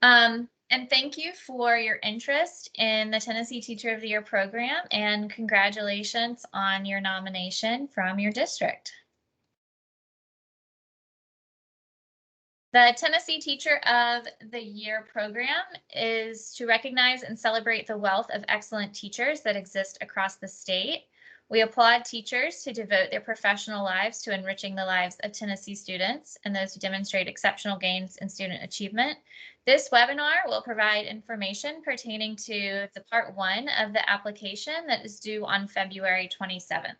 And thank you for your interest in the Tennessee Teacher of the Year program, and congratulations on your nomination from your district. The Tennessee Teacher of the Year program is to recognize and celebrate the wealth of excellent teachers that exist across the state. We applaud teachers who devote their professional lives to enriching the lives of Tennessee students and those who demonstrate exceptional gains in student achievement. This webinar will provide information pertaining to the part 1 of the application that is due on February 27th.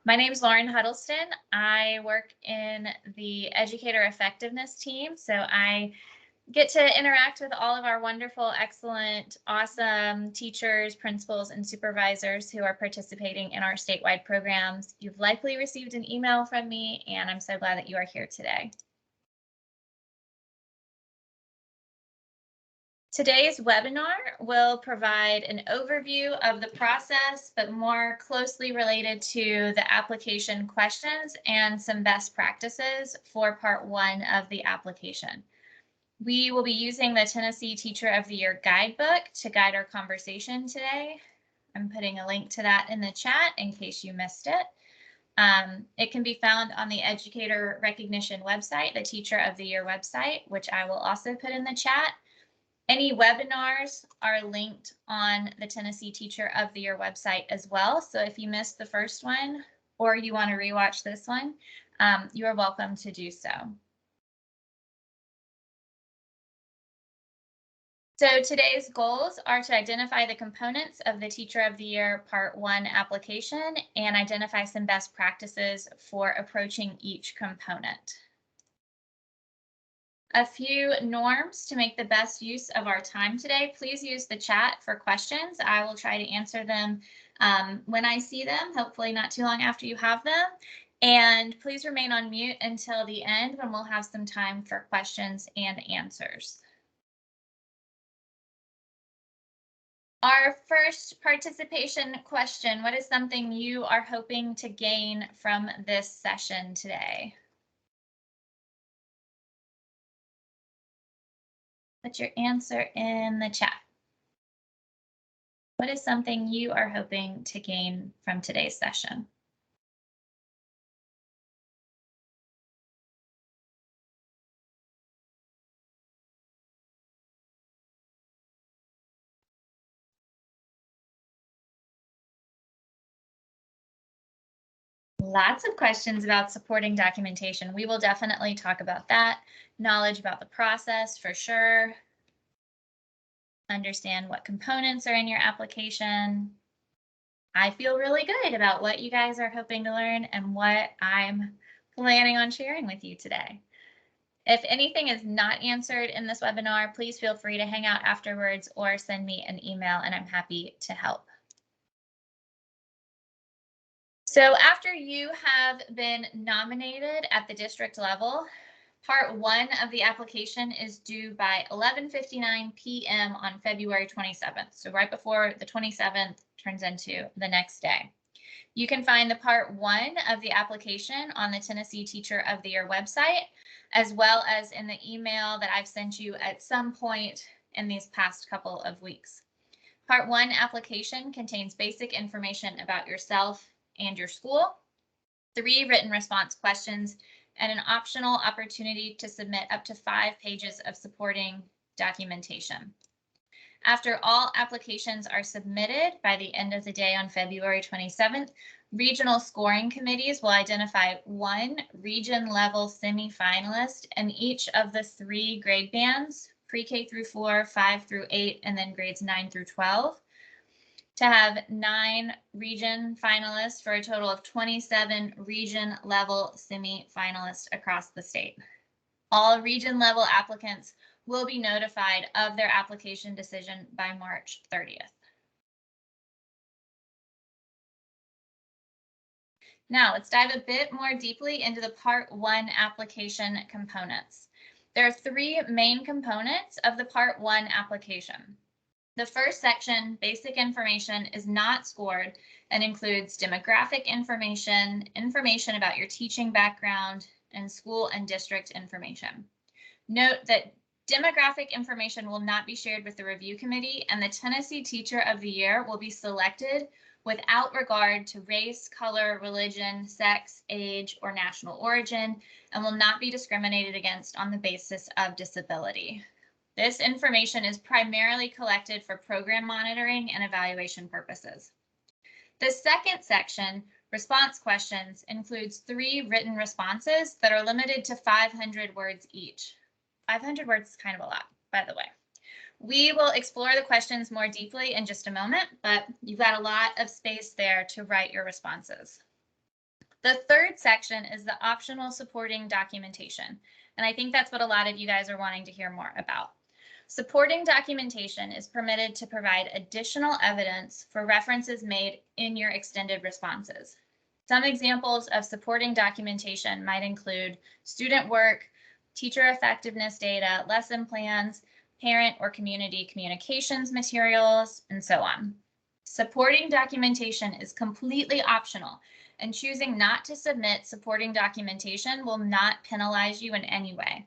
My name is Lauren Huddleston. I work in the educator effectiveness team, so I get to interact with all of our wonderful, excellent, awesome teachers, principals, and supervisors who are participating in our statewide programs. You've likely received an email from me, and I'm so glad that you are here today. Today's webinar will provide an overview of the process, but more closely related to the application questions and some best practices for part 1 of the application. We will be using the Tennessee Teacher of the Year guidebook to guide our conversation today. I'm putting a link to that in the chat in case you missed it. It can be found on the Educator Recognition website, the Teacher of the Year website, which I will also put in the chat. Any webinars are linked on the Tennessee Teacher of the Year website as well. So if you missed the first one or you want to rewatch this one, you are welcome to do so. So today's goals are to identify the components of the Teacher of the Year Part 1 application and identify some best practices for approaching each component. A few norms to make the best use of our time today. Please use the chat for questions. I will try to answer them when I see them, hopefully not too long after you have them. And please remain on mute until the end when we'll have some time for questions and answers. Our first participation question: what is something you are hoping to gain from this session today? Put your answer in the chat. What is something you are hoping to gain from today's session? Lots of questions about supporting documentation. We will definitely talk about that. Knowledge about the process for sure. Understand what components are in your application. I feel really good about what you guys are hoping to learn and what I'm planning on sharing with you today. If anything is not answered in this webinar, please feel free to hang out afterwards or send me an email and I'm happy to help. So after you have been nominated at the district level, part 1 of the application is due by 11:59 p.m. on February 27th. So right before the 27th turns into the next day. You can find the part 1 of the application on the Tennessee Teacher of the Year website, as well as in the email that I've sent you at some point in these past couple of weeks. Part 1 application contains basic information about yourself and your school, 3 written response questions, and an optional opportunity to submit up to 5 pages of supporting documentation. After all applications are submitted by the end of the day on February 27th, regional scoring committees will identify 1 region level semifinalist in each of the 3 grade bands, pre-K through 4, 5 through 8, and then grades 9 through 12, to have 9 region finalists for a total of 27 region level semi-finalists across the state. All region level applicants will be notified of their application decision by March 30th. Now let's dive a bit more deeply into the part 1 application components. There are 3 main components of the part 1 application. The first section, basic information, is not scored and includes demographic information, information about your teaching background, and school and district information. Note that Demographic information will not be shared with the review committee, and the Tennessee Teacher of the Year will be selected without regard to race, color, religion, sex, age, or national origin, and will not be discriminated against on the basis of disability. This information is primarily collected for program monitoring and evaluation purposes. The second section, response questions, includes 3 written responses that are limited to 500 words each. 500 words is kind of a lot, by the way. We will explore the questions more deeply in just a moment, but you've got a lot of space there to write your responses. The third section is the optional supporting documentation, and I think that's what a lot of you guys are wanting to hear more about. Supporting documentation is permitted to provide additional evidence for references made in your extended responses. Some examples of supporting documentation might include student work, teacher effectiveness data, lesson plans, parent or community communications materials, and so on. Supporting documentation is completely optional, and choosing not to submit supporting documentation will not penalize you in any way.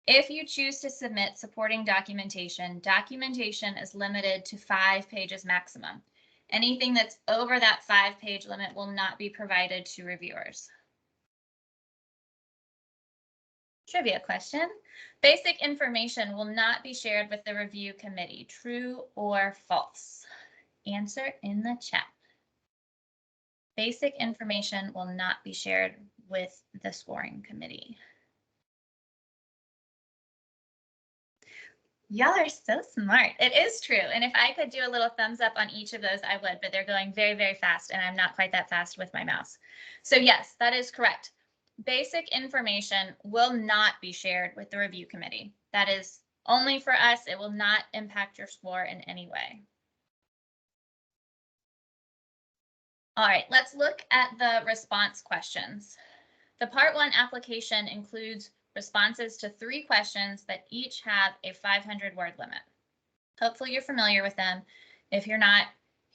If you choose to submit supporting documentation, documentation is limited to 5 pages maximum. Anything that's over that 5-page limit will not be provided to reviewers. Trivia question. Basic information will not be shared with the review committee. True or false? Answer in the chat. Basic information will not be shared with the scoring committee. Y'all are so smart. It is true. And if I could do a little thumbs up on each of those, I would, but they're going very, very fast, and I'm not quite that fast with my mouse. So yes, that is correct. Basic information will not be shared with the review committee. That is only for us. It will not impact your score in any way. All right, let's look at the response questions. The Part 1 application includes responses to 3 questions that each have a 500-word limit. Hopefully you're familiar with them. If you're not,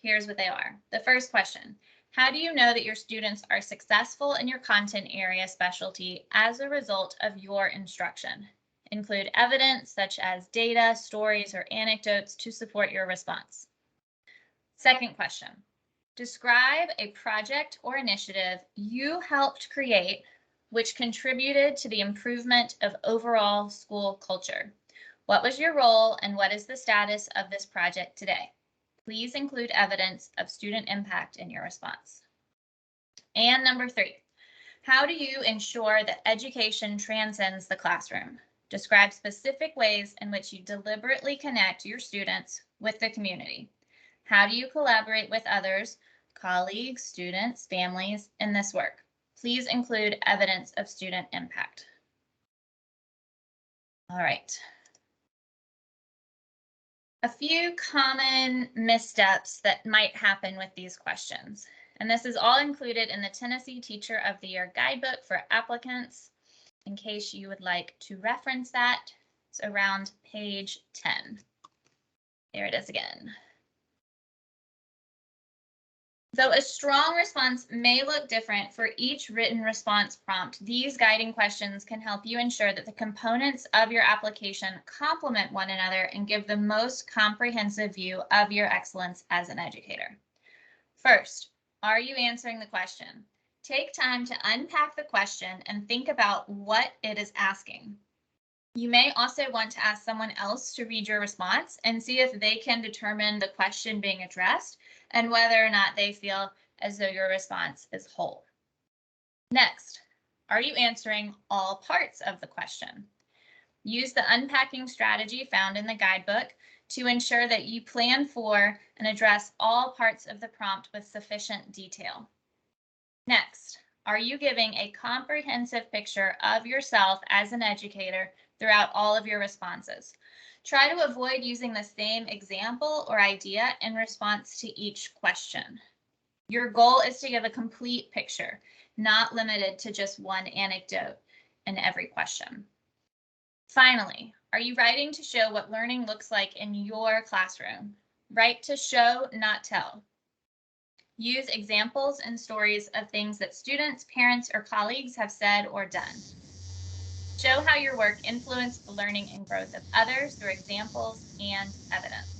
here's what they are. The first question: how do you know that your students are successful in your content area specialty as a result of your instruction? Include evidence such as data, stories, or anecdotes to support your response. Second question: describe a project or initiative you helped create which contributed to the improvement of overall school culture. What was your role and what is the status of this project today? Please include evidence of student impact in your response. And number 3, how do you ensure that education transcends the classroom? Describe specific ways in which you deliberately connect your students with the community. How do you collaborate with others, colleagues, students, families in this work? Please include evidence of student impact. All right. A few common missteps that might happen with these questions. And this is all included in the Tennessee Teacher of the Year Guidebook for applicants. In case you would like to reference that, it's around page 10. There it is again. Though a strong response may look different for each written response prompt, these guiding questions can help you ensure that the components of your application complement one another and give the most comprehensive view of your excellence as an educator. First, are you answering the question? Take time to unpack the question and think about what it is asking. You may also want to ask someone else to read your response and see if they can determine the question being addressed and whether or not they feel as though your response is whole. Next, are you answering all parts of the question? Use the unpacking strategy found in the guidebook to ensure that you plan for and address all parts of the prompt with sufficient detail. Next, are you giving a comprehensive picture of yourself as an educator throughout all of your responses? Try to avoid using the same example or idea in response to each question. Your goal is to give a complete picture, not limited to just one anecdote in every question. Finally, are you writing to show what learning looks like in your classroom? Write to show, not tell. Use examples and stories of things that students, parents, or colleagues have said or done. Show how your work influenced the learning and growth of others through examples and evidence.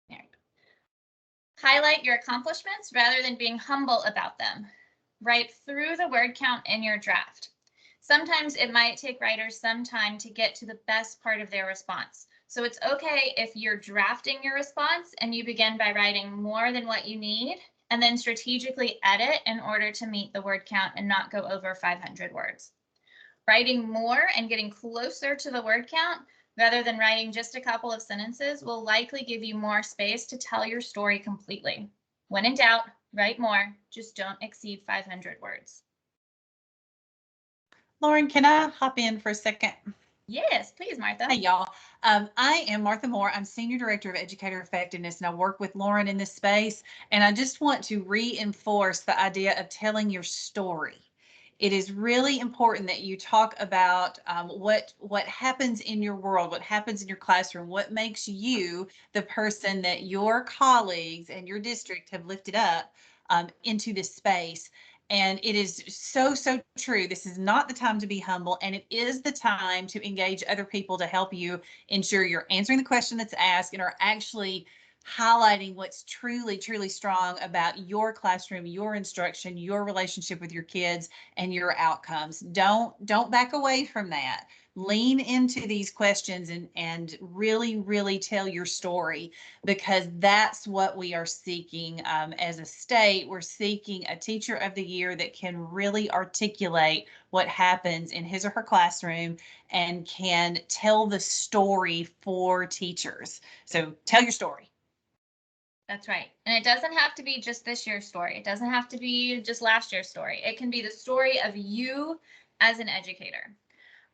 There you go. Highlight your accomplishments rather than being humble about them. Write through the word count in your draft. Sometimes it might take writers some time to get to the best part of their response. So it's okay if you're drafting your response and you begin by writing more than what you need and then strategically edit in order to meet the word count and not go over 500 words. Writing more and getting closer to the word count rather than writing just a couple of sentences will likely give you more space to tell your story completely. When in doubt, write more, just don't exceed 500 words. Lauren, can I hop in for a second? Yes, please, Martha. Hey, y'all. I am Martha Moore. I'm Senior Director of Educator Effectiveness, and I work with Lauren in this space. And I just want to reinforce the idea of telling your story. It is really important that you talk about what happens in your world, what happens in your classroom, what makes you the person that your colleagues and your district have lifted up into this space. And it is so, so true. This is not the time to be humble, and it is the time to engage other people to help you ensure you're answering the question that's asked and are actually highlighting what's truly, truly strong about your classroom, your instruction, your relationship with your kids, and your outcomes. Don't back away from that. Lean into these questions and really, really tell your story, because that's what we are seeking as a state. We're seeking a teacher of the year that can really articulate what happens in his or her classroom and can tell the story for teachers. So tell your story. That's right. And it doesn't have to be just this year's story. It doesn't have to be just last year's story. It can be the story of you as an educator.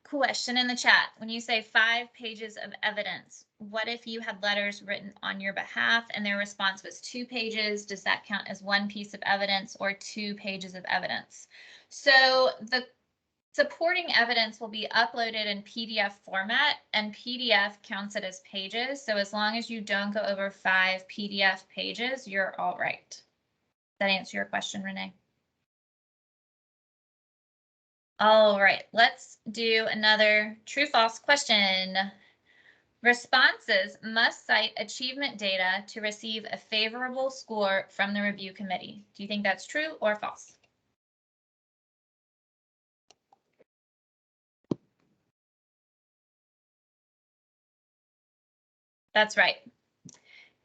Question in the chat. When you say 5 pages of evidence, what if you had letters written on your behalf and their response was 2 pages? Does that count as 1 piece of evidence or 2 pages of evidence? So the supporting evidence will be uploaded in PDF format, and PDF counts it as pages. So as long as you don't go over 5 PDF pages, you're all right. Does that answer your question, Renee? All right, let's do another true-false question. Responses must cite achievement data to receive a favorable score from the review committee. Do you think that's true or false? That's right.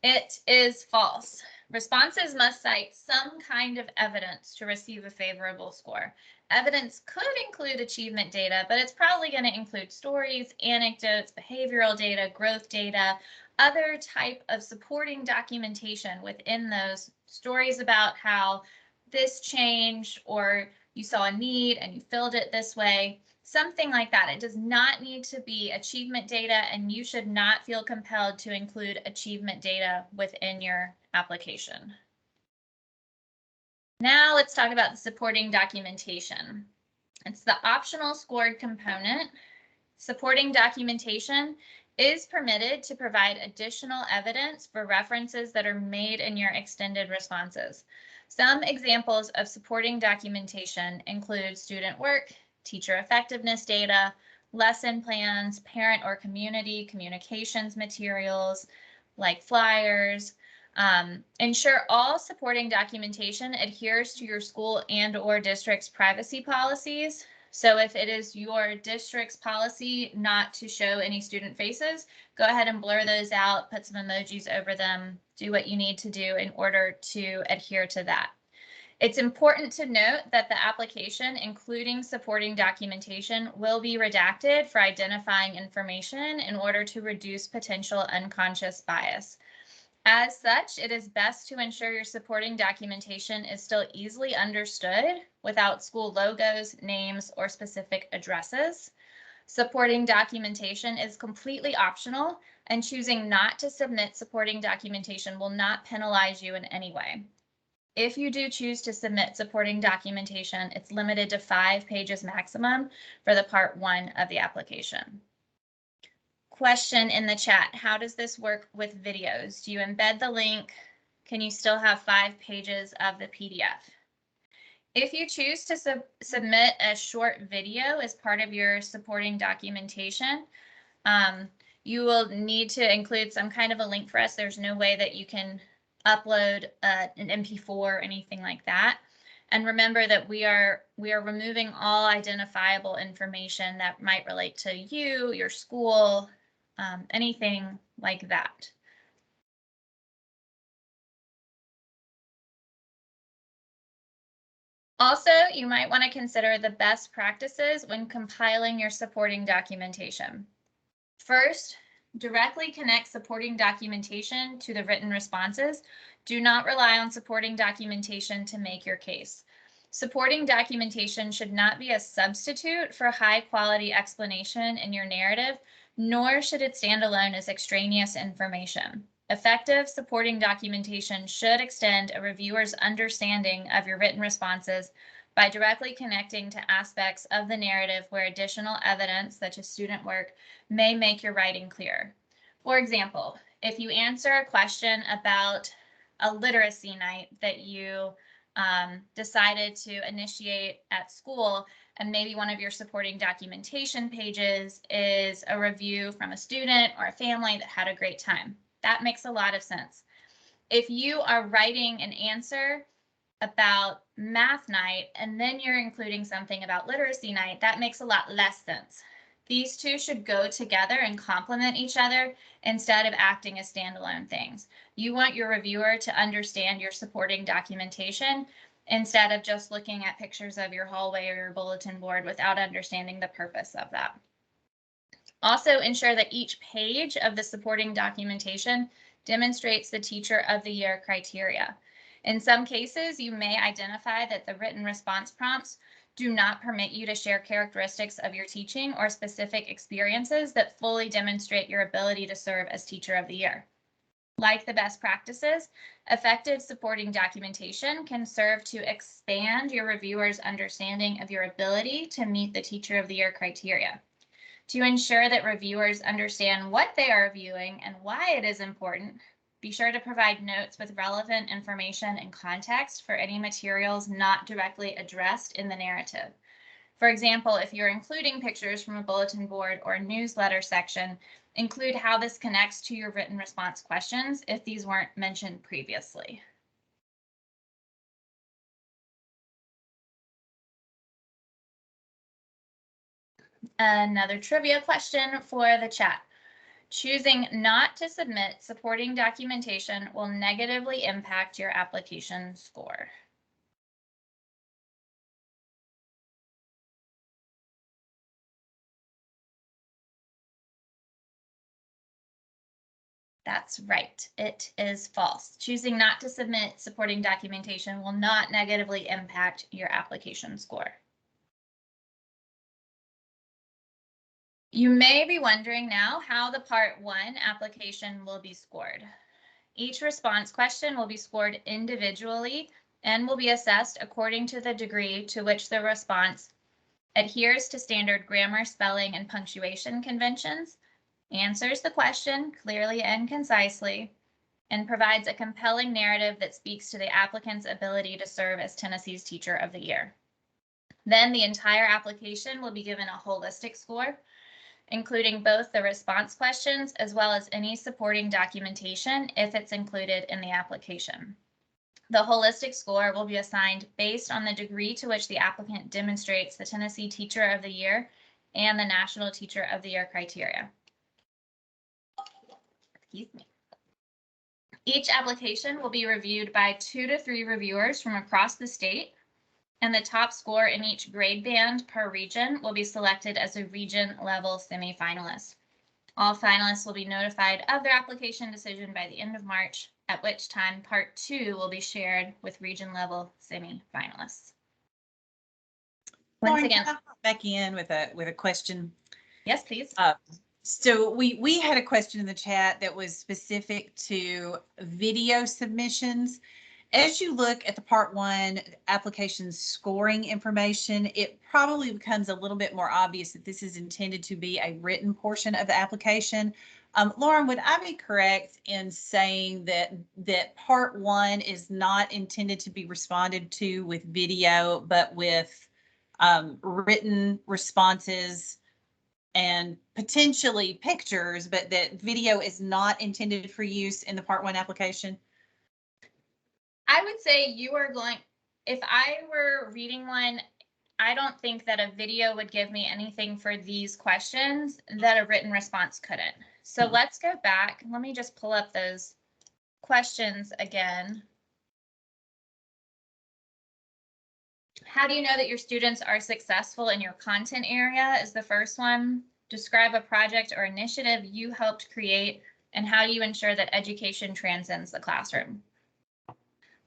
It is false. Responses must cite some kind of evidence to receive a favorable score. Evidence could include achievement data, but it's probably going to include stories, anecdotes, behavioral data, growth data, other type of supporting documentation within those stories about how this changed or you saw a need and you filled it this way. Something like that. It does not need to be achievement data, and you should not feel compelled to include achievement data within your application. Now let's talk about the supporting documentation. It's the optional scored component. Supporting documentation is permitted to provide additional evidence for references that are made in your extended responses. Some examples of supporting documentation include student work, teacher effectiveness data, lesson plans, parent or community communications materials like flyers. Ensure all supporting documentation adheres to your school and/or district's privacy policies. So if it is your district's policy not to show any student faces, go ahead and blur those out, put some emojis over them, do what you need to do in order to adhere to that. It's important to note that the application, including supporting documentation, will be redacted for identifying information in order to reduce potential unconscious bias. As such, it is best to ensure your supporting documentation is still easily understood without school logos, names, or specific addresses. Supporting documentation is completely optional, and choosing not to submit supporting documentation will not penalize you in any way. If you do choose to submit supporting documentation, it's limited to 5 pages maximum for the part 1 of the application. Question in the chat, how does this work with videos? Do you embed the link? Can you still have 5 pages of the PDF? If you choose to submit a short video as part of your supporting documentation, you will need to include some kind of a link for us. There's no way that you can upload an MP4 or anything like that. And remember that we are removing all identifiable information that might relate to you, your school, anything like that. Also, you might want to consider the best practices when compiling your supporting documentation. First, directly connect supporting documentation to the written responses. Do not rely on supporting documentation to make your case. Supporting documentation should not be a substitute for high quality explanation in your narrative, nor should it stand alone as extraneous information. Effective supporting documentation should extend a reviewer's understanding of your written responses by directly connecting to aspects of the narrative where additional evidence, such as student work, may make your writing clearer. For example, if you answer a question about a literacy night that you decided to initiate at school, and maybe one of your supporting documentation pages is a review from a student or a family that had a great time. That makes a lot of sense. If you are writing an answer about math night and then you're including something about literacy night, that makes a lot less sense. These two should go together and complement each other instead of acting as standalone things. You want your reviewer to understand your supporting documentation instead of just looking at pictures of your hallway or your bulletin board without understanding the purpose of that. Also, ensure that each page of the supporting documentation demonstrates the Teacher of the Year criteria. In some cases, you may identify that the written response prompts do not permit you to share characteristics of your teaching or specific experiences that fully demonstrate your ability to serve as Teacher of the Year. Like the best practices, effective supporting documentation can serve to expand your reviewer's understanding of your ability to meet the Teacher of the Year criteria. To ensure that reviewers understand what they are viewing and why it is important, be sure to provide notes with relevant information and context for any materials not directly addressed in the narrative. For example, if you're including pictures from a bulletin board or newsletter section, include how this connects to your written response questions if these weren't mentioned previously. Another trivia question for the chat. Choosing not to submit supporting documentation will negatively impact your application score. That's right. It is false. Choosing not to submit supporting documentation will not negatively impact your application score. You may be wondering now how the Part 1 application will be scored. Each response question will be scored individually and will be assessed according to the degree to which the response adheres to standard grammar, spelling, and punctuation conventions, answers the question clearly and concisely, and provides a compelling narrative that speaks to the applicant's ability to serve as Tennessee's Teacher of the Year. Then the entire application will be given a holistic score, including both the response questions as well as any supporting documentation if it's included in the application. The holistic score will be assigned based on the degree to which the applicant demonstrates the Tennessee Teacher of the Year and the National Teacher of the Year criteria. Excuse me. Each application will be reviewed by 2 to 3 reviewers from across the state, and the top score in each grade band per region will be selected as a region level semifinalist. All finalists will be notified of their application decision by the end of March, at which time Part 2 will be shared with region level semifinalists. Once Lauren, again, can I hop back in with a question? Yes, please. So we had a question in the chat that was specific to video submissions. As you look at the Part 1 application scoring information, it probably becomes a little bit more obvious that this is intended to be a written portion of the application Lauren, would I be correct in saying that part one is not intended to be responded to with video, but with written responses and potentially pictures, but that video is not intended for use in the part one application? I would say you are going, if I were reading one, I don't think that a video would give me anything for these questions that a written response couldn't. So let's go back. Let me just pull up those questions again. How do you know that your students are successful in your content area is the first one. Describe a project or initiative you helped create, and how do you ensure that education transcends the classroom?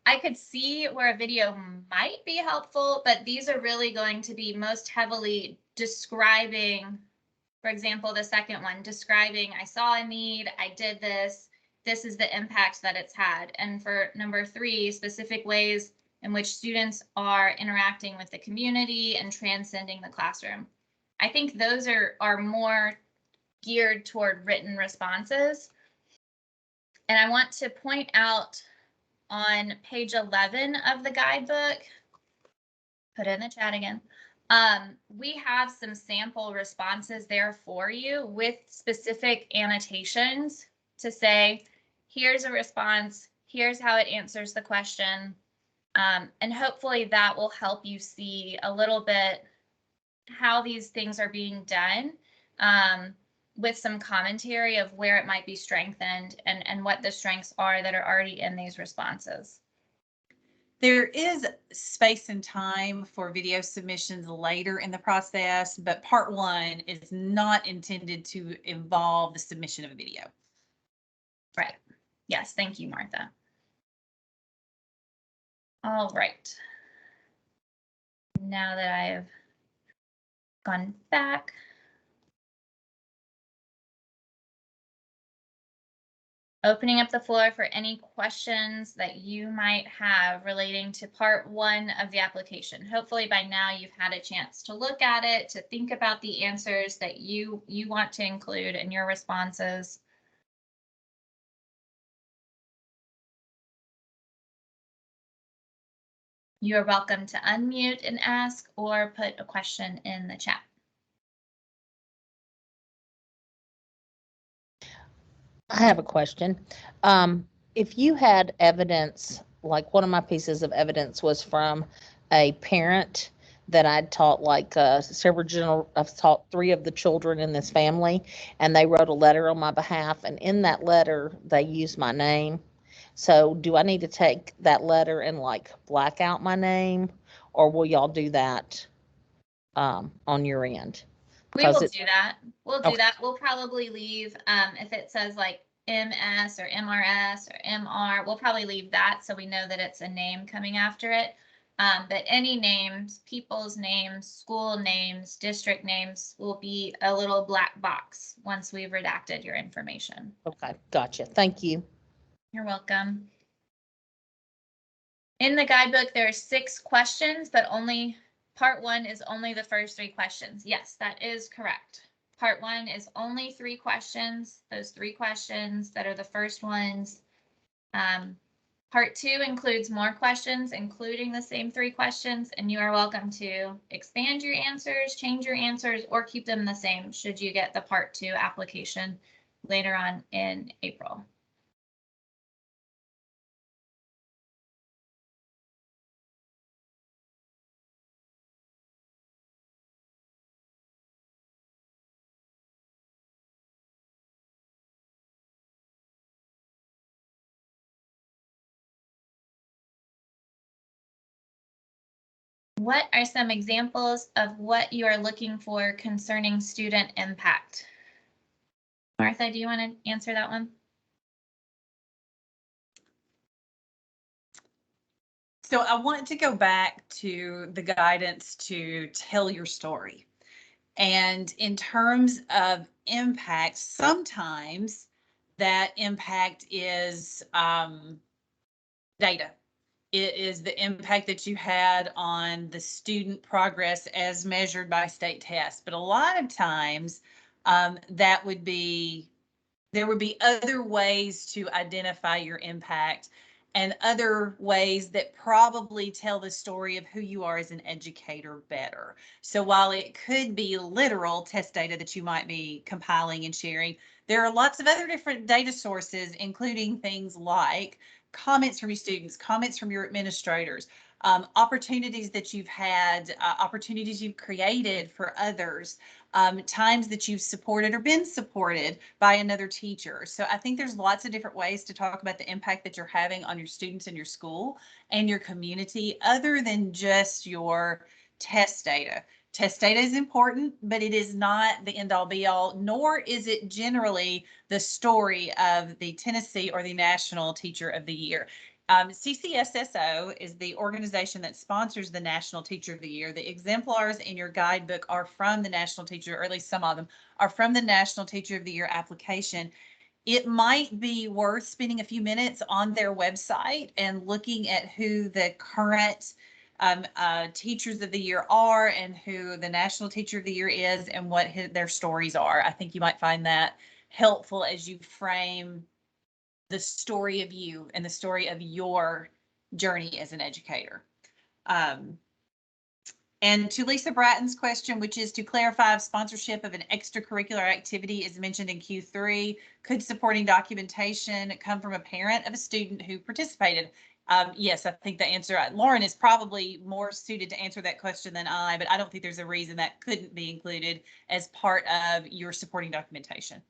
I could see where a video might be helpful, but these are really going to be most heavily describing, for example, the second one, describing I saw a need, I did this is the impact that it's had. And for number 3, specific ways in which students are interacting with the community and transcending the classroom. I think those are more geared toward written responses. And I want to point out on page 11 of the guidebook, put it in the chat again. We have some sample responses there for you with specific annotations to say, here's a response, here's how it answers the question. And hopefully that will help you see a little bit how these things are being done, with some commentary of where it might be strengthened and what the strengths are that are already in these responses. There is space and time for video submissions later in the process, but part one is not intended to involve the submission of a video. Right. Yes, thank you, Martha. All right. Now that I've gone back, opening up the floor for any questions that you might have relating to part one of the application. Hopefully by now you've had a chance to look at it, to think about the answers that you want to include in your responses. You are welcome to unmute and ask or put a question in the chat. I have a question. If you had evidence, like one of my pieces of evidence was from a parent that I'd taught like I've taught 3 of the children in this family, and they wrote a letter on my behalf, and in that letter they used my name. So do I need to take that letter and like black out my name, or will y'all do that on your end? We will do that. We'll do Okay. that. We'll probably leave, if it says like MS or MRS or MR, we'll probably leave that so we know that it's a name coming after it. But any names, people's names, school names, district names will be a little black box once we've redacted your information. Okay, gotcha. Thank you. You're welcome. In the guidebook, there are 6 questions, but only part 1 is only the first 3 questions. Yes, that is correct. Part 1 is only 3 questions. Those 3 questions that are the first ones. Part 2 includes more questions, including the same 3 questions, and you are welcome to expand your answers, change your answers, or keep them the same should you get the part 2 application later on in April. What are some examples of what you are looking for concerning student impact? Martha, do you want to answer that one? So I want to go back to the guidance to tell your story. And in terms of impact, sometimes that impact is data. It is the impact that you had on the student progress as measured by state tests. But a lot of times that would be there would be other ways to identify your impact and other ways that probably tell the story of who you are as an educator better. So while it could be literal test data that you might be compiling and sharing, there are lots of other different data sources, including things like comments from your students, comments from your administrators, opportunities that you've had, opportunities you've created for others, times that you've supported or been supported by another teacher. So I think there's lots of different ways to talk about the impact that you're having on your students in your school and your community, other than just your test data. Test data is important, but it is not the end all be all, nor is it generally the story of the Tennessee or the National Teacher of the Year. CCSSO is the organization that sponsors the National Teacher of the Year. The exemplars in your guidebook are from the National Teacher, or at least some of them are from the National Teacher of the Year application. It might be worth spending a few minutes on their website and looking at who the current teachers of the year are and who the National Teacher of the Year is and what their stories are. I think you might find that helpful as you frame the story of you and the story of your journey as an educator. And to Lisa Bratton's question, which is to clarify if sponsorship of an extracurricular activity is mentioned in Q3, could supporting documentation come from a parent of a student who participated? Yes, I think the answer, Lauren is probably more suited to answer that question than I, but I don't think there's a reason that couldn't be included as part of your supporting documentation.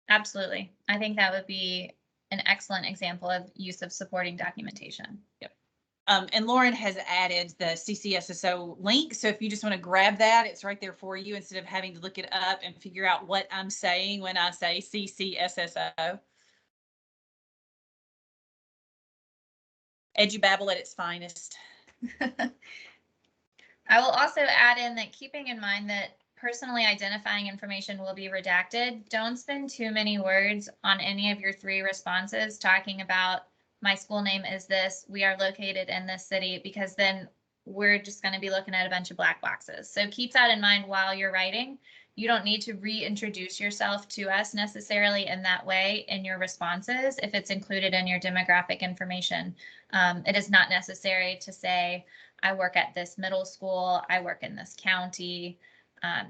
Absolutely. I think that would be an excellent example of use of supporting documentation. Yep. And Lauren has added the CCSSO link. So if you just want to grab that, it's right there for you instead of having to look it up and figure out what I'm saying when I say CCSSO. EduBabble at its finest. I will also add in that keeping in mind that personally identifying information will be redacted, don't spend too many words on any of your 3 responses talking about my school name is this, we are located in this city, because then we're just going to be looking at a bunch of black boxes. So keep that in mind while you're writing. You don't need to reintroduce yourself to us necessarily in that way in your responses if it's included in your demographic information. It is not necessary to say, I work at this middle school, I work in this county,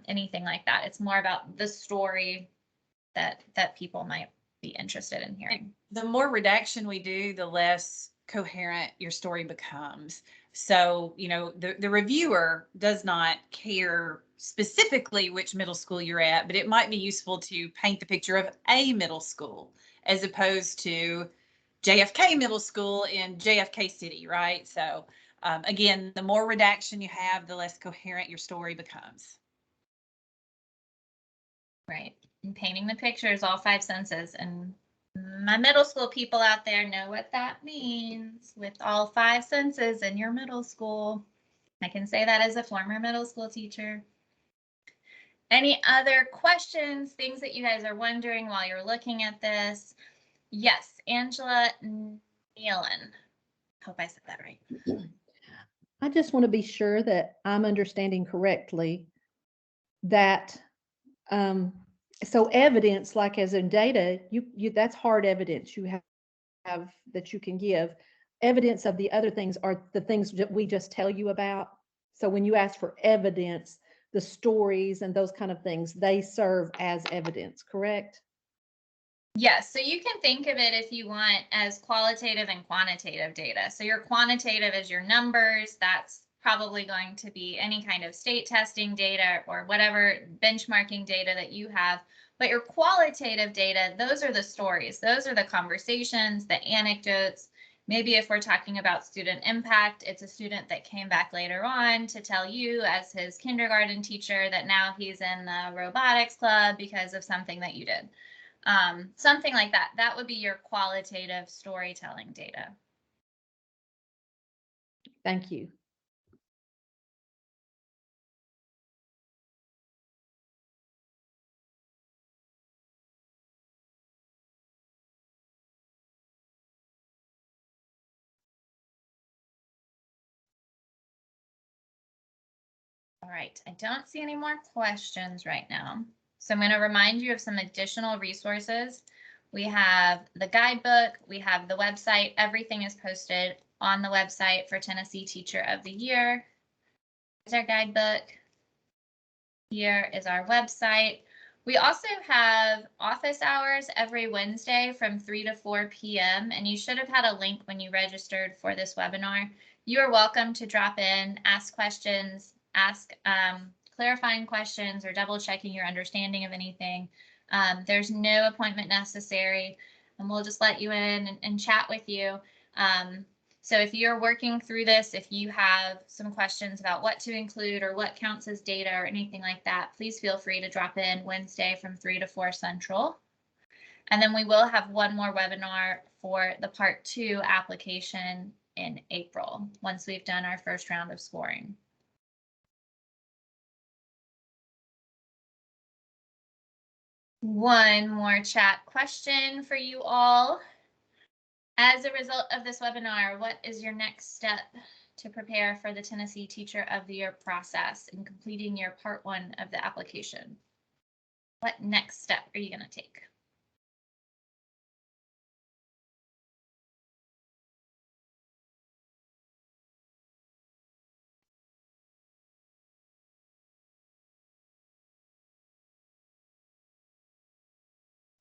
anything like that. It's more about the story that people might be interested in hearing. The more redaction we do, the less coherent your story becomes. So, you know, the reviewer does not care specifically which middle school you're at, but it might be useful to paint the picture of a middle school as opposed to JFK Middle School in JFK City, right? So again, the more redaction you have, the less coherent your story becomes. Right. And painting the pictures, all 5 senses. And my middle school people out there know what that means with all 5 senses in your middle school. I can say that as a former middle school teacher. Any other questions, things that you guys are wondering while you're looking at this? Yes, Angela Nealon. Hope I said that right. I just want to be sure that I'm understanding correctly that so evidence, like as in data, you that's hard evidence you have that you can give. Evidence of the other things are the things that we just tell you about. So when you ask for evidence, the stories and those kind of things, they serve as evidence, correct? Yes, so you can think of it if you want as qualitative and quantitative data. So your quantitative is your numbers. That's probably going to be any kind of state testing data or whatever benchmarking data that you have. But your qualitative data, those are the stories. Those are the conversations, the anecdotes. Maybe if we're talking about student impact, it's a student that came back later on to tell you as his kindergarten teacher that now he's in the robotics club because of something that you did. Something like that. That would be your qualitative storytelling data. Thank you. All right, I don't see any more questions right now. So I'm going to remind you of some additional resources. We have the guidebook, we have the website, everything is posted on the website for Tennessee Teacher of the Year. Here's our guidebook. Here is our website. We also have office hours every Wednesday from 3 to 4 p.m. and you should have had a link when you registered for this webinar. You are welcome to drop in, ask questions, ask clarifying questions or double checking your understanding of anything. There's no appointment necessary, and we'll just let you in and chat with you. So if you're working through this, if you have some questions about what to include or what counts as data or anything like that, please feel free to drop in Wednesday from 3 to 4 Central. And then we will have one more webinar for the Part 2 application in April, once we've done our first round of scoring. One more chat question for you all. As a result of this webinar, what is your next step to prepare for the Tennessee Teacher of the Year process in completing your Part 1 of the application? What next step are you going to take?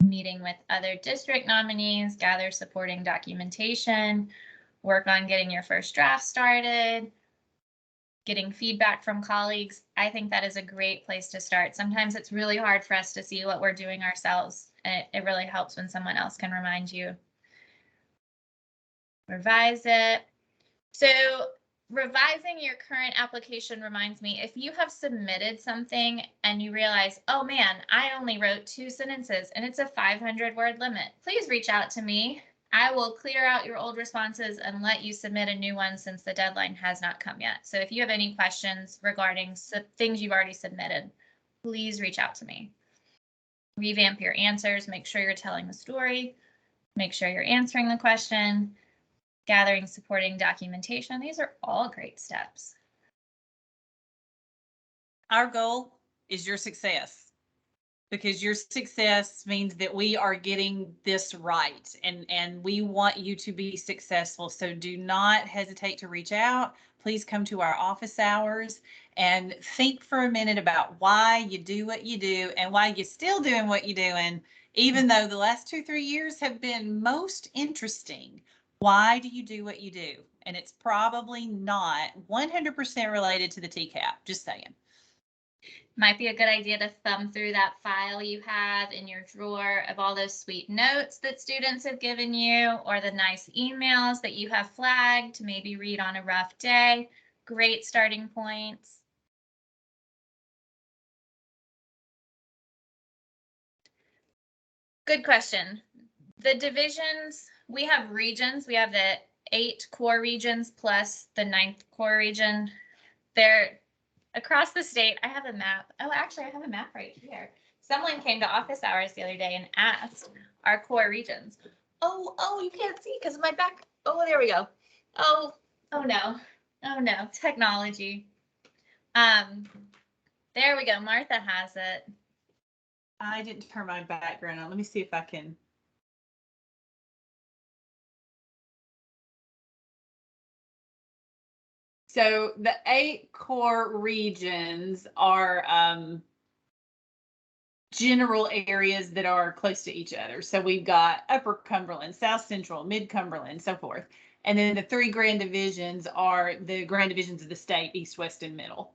Meeting with other district nominees, gather supporting documentation, work on getting your first draft started, getting feedback from colleagues. I think that is a great place to start. Sometimes it's really hard for us to see what we're doing ourselves, and it really helps when someone else can remind you. Revise it. So revising your current application reminds me, if you have submitted something and you realize, oh man, I only wrote 2 sentences and it's a 500-word limit, please reach out to me. I will clear out your old responses and let you submit a new one since the deadline has not come yet. So if you have any questions regarding things you've already submitted, please reach out to me. Revamp your answers, make sure you're telling the story, make sure you're answering the question, gathering supporting documentation. These are all great steps. Our goal is your success, because your success means that we are getting this right, and we want you to be successful. So do not hesitate to reach out. Please come to our office hours and think for a minute about why you do what you do and why you're still doing what you're doing, even though the last 2-3 years have been most interesting. Why do you do what you do? And it's probably not 100% related to the TCAP, just saying. Might be a good idea to thumb through that file you have in your drawer of all those sweet notes that students have given you, or the nice emails that you have flagged to maybe read on a rough day. Great starting points. Good question. The divisions, we have regions. We have the 8 core regions plus the 9th core region. They're across the state. I have a map. Oh, actually, I have a map right here. Someone came to office hours the other day and asked our core regions. Oh, you can't see because of my back. Oh, there we go. Oh no, technology. There we go. Martha has it. I didn't turn my background on. Let me see if I can. So the 8 core regions are general areas that are close to each other. So we've got Upper Cumberland, South Central, Mid Cumberland, so forth. And then the 3 grand divisions are the grand divisions of the state, East, West, and Middle.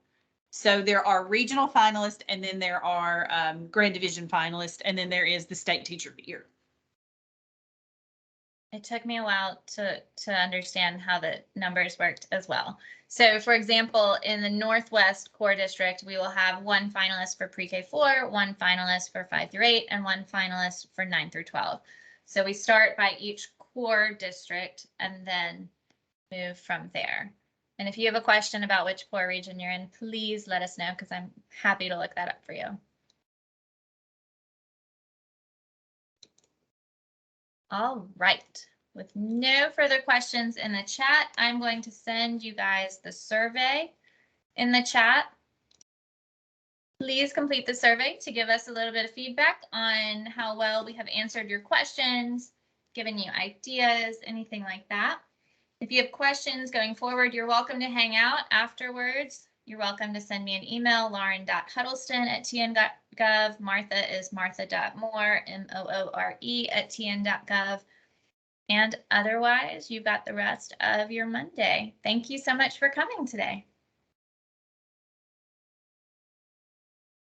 So there are regional finalists, and then there are grand division finalists, and then there is the state teacher of the year. It took me a while to understand how the numbers worked as well. So for example, in the Northwest Core District, we will have 1 finalist for pre-K 4, 1 finalist for 5 through 8, and 1 finalist for 9 through 12. So we start by each core district and then move from there. And if you have a question about which core region you're in, please let us know, because I'm happy to look that up for you. All right. With no further questions in the chat, I'm going to send you guys the survey in the chat. Please complete the survey to give us a little bit of feedback on how well we have answered your questions, given you ideas, anything like that. If you have questions going forward, you're welcome to hang out afterwards. You're welcome to send me an email, lauren.huddleston@tn.gov. Martha is martha.moore, MOORE@tn.gov. And otherwise, you've got the rest of your Monday. Thank you so much for coming today.